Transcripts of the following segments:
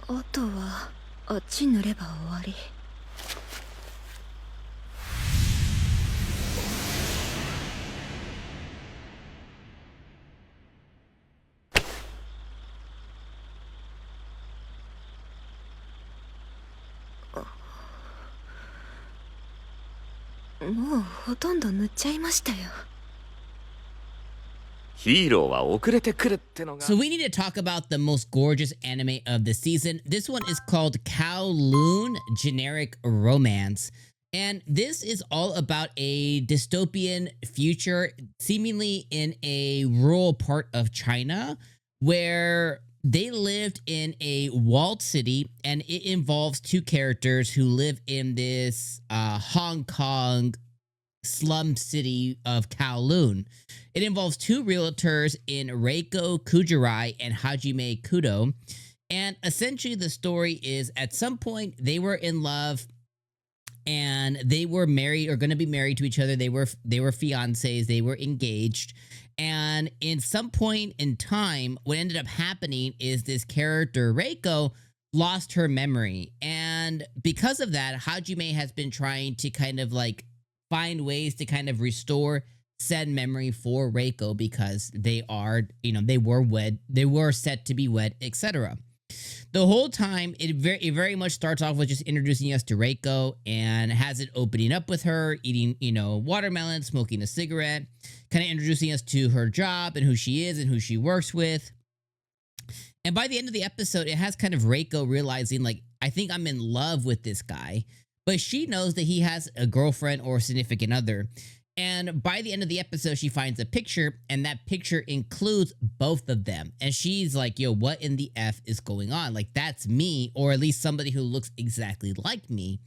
あとはあっち塗れば終わり。もうほとんど塗っちゃいましたよ。So we need to talk about the most gorgeous anime of the season. This one is called Kowloon Generic Romance. And this is all about a dystopian future, seemingly in a rural part of China, where they lived in a walled city, and it involves two characters who live in this Hong Kong slum city of Kowloon. It involves two realtors in 𝐜𝐴𝐵𝐭 Kujirai and 𝐻𝐴 And essentially the story is at some point they were in love and they were married or going to be married to each other. They were fiancés, they were engaged. And in some point in time, what ended up happening is this character 𝐜𝐴𝐵 lost her memory. And because of that, 𝐻𝐴 has been trying to kind of like find ways to kind of restore said memory for 𝐜𝐴𝐵 because they are, they were wed, they were set to be wed, etc. The whole time, it very much starts off with just introducing us to 𝐜𝐴𝐵 and has it opening up with her, eating, watermelon, smoking a cigarette, kind of introducing us to her job and who she is and who she works with. And by the end of the episode, it has kind of 𝐜𝐴𝐵 realizing, like, I think I'm in love with this guy. But she knows that he has a girlfriend or significant other. And by the end of the episode, she finds a picture, and that picture includes both of them. And she's like, yo, what in the F is going on? Like, that's me, or at least somebody who looks exactly like me.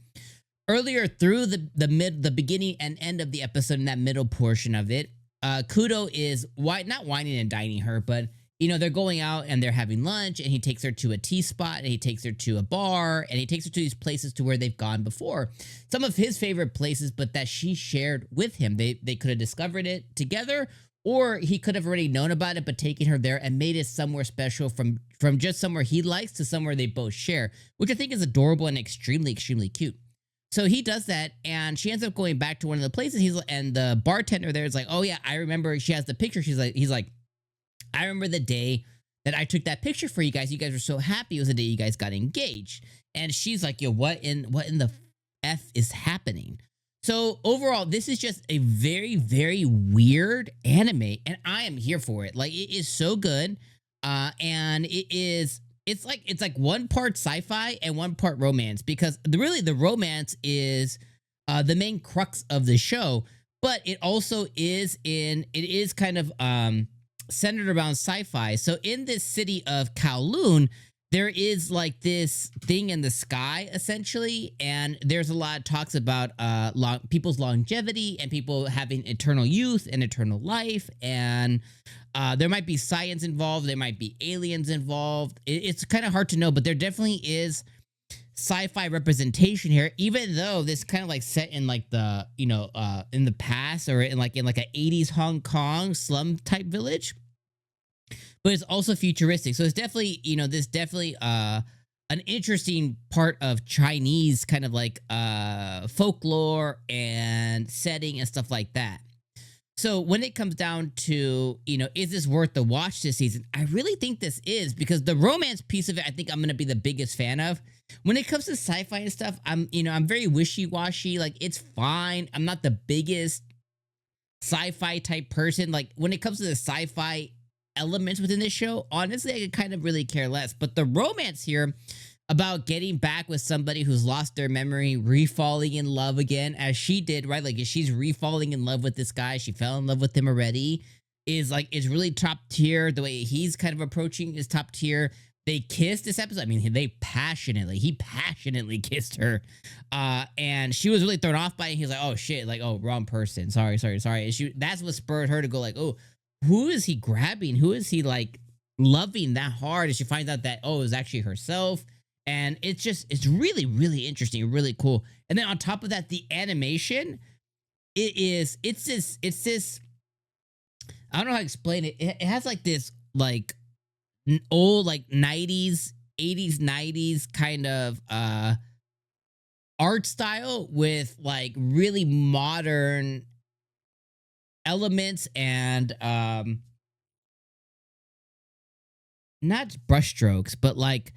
Earlier through the beginning and end of the episode, in that middle portion of it, Kudo is not whining and dining her, but they're going out and they're having lunch, and he takes her to a tea spot, and he takes her to a bar, and he takes her to these places to where they've gone before. Some of his favorite places, but that she shared with him. They could have discovered it together, or he could have already known about it, but taken her there and made it somewhere special from just somewhere he likes to somewhere they both share, which I think is adorable and extremely, extremely cute. So he does that, and she ends up going back to one of the places. And the bartender there is like, oh yeah, I remember. She has the picture. He's like, I remember the day that I took that picture for you guys. You guys were so happy. It was the day you guys got engaged. And she's like, yo, what in the F is happening? So overall, this is just a very, very weird anime, and I am here for it. Like, it is so good. And it's like one part sci-fi and one part romance, because the romance is the main crux of the show, but it also is kind of centered around sci-fi. So in this city of Kowloon, there is like this thing in the sky, essentially, and there's a lot of talks about people's longevity and people having eternal youth and eternal life, and there might be science involved, there might be aliens involved. It's kind of hard to know, but there definitely is sci-fi representation here, even though this kind of like set in like the in the past, or in like a 80s Hong Kong slum type village, but it's also futuristic. So it's definitely this definitely an interesting part of Chinese kind of like folklore and setting and stuff like that. So when it comes down to, is this worth the watch this season? I really think this is, because the romance piece of it, I think I'm going to be the biggest fan of. When it comes to sci-fi and stuff, I'm very wishy-washy. Like, it's fine. I'm not the biggest sci-fi type person. Like, when it comes to the sci-fi elements within this show, honestly, I could kind of really care less. But the romance here about getting back with somebody who's lost their memory, re-falling in love again, as she did, right? Like, she's re-falling in love with this guy. She fell in love with him already. Is really top tier. The way he's kind of approaching is top tier. They kissed this episode. I mean, he passionately kissed her. And she was really thrown off by it. He was like, oh shit, like, oh, wrong person. Sorry. And that's what spurred her to go like, oh, who is he grabbing? Who is he like loving that hard? And she finds out that, oh, it was actually herself. And it's really, really interesting, really cool. And then on top of that, the animation, it's this, I don't know how to explain it. It has like this like old like 90s 80s, 90s kind of art style with like really modern elements and not brushstrokes, but like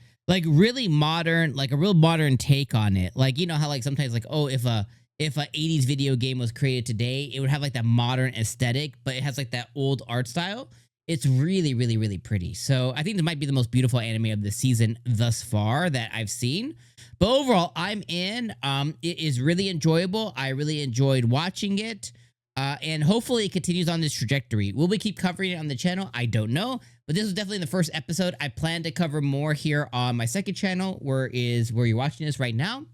really modern, like a real modern take on it. Like, you know how like sometimes like, oh, if a 80s video game was created today, it would have like that modern aesthetic, but it has like that old art style. It's really, really, really pretty. So I think this might be the most beautiful anime of the season thus far that I've seen. But overall, I'm in. It is really enjoyable. I really enjoyed watching it. And hopefully it continues on this trajectory. Will we keep covering it on the channel? I don't know. But this was definitely the first episode. I plan to cover more here on my second channel, where you're watching this right now.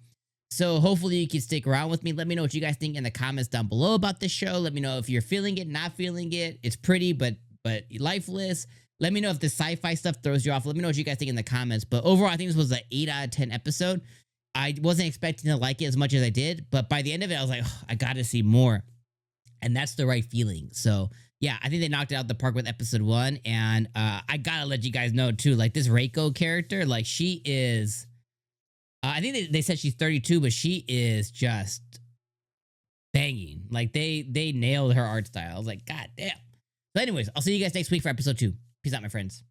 So hopefully you can stick around with me. Let me know what you guys think in the comments down below about this show. Let me know if you're feeling it, not feeling it. It's pretty, but lifeless. Let me know if the sci-fi stuff throws you off. Let me know what you guys think in the comments. But overall, I think this was an 8 out of 10 episode. I wasn't expecting to like it as much as I did, but by the end of it, I was like, oh, I gotta see more. And that's the right feeling. So yeah, I think they knocked it out the park with episode 1. And I gotta let you guys know too, like this 𝐒𝐴𝐿 character, like she is, I think they said she's 32, but she is just banging. Like they nailed her art style. I was like, God damn. So anyways, I'll see you guys next week for episode 2. Peace out, my friends.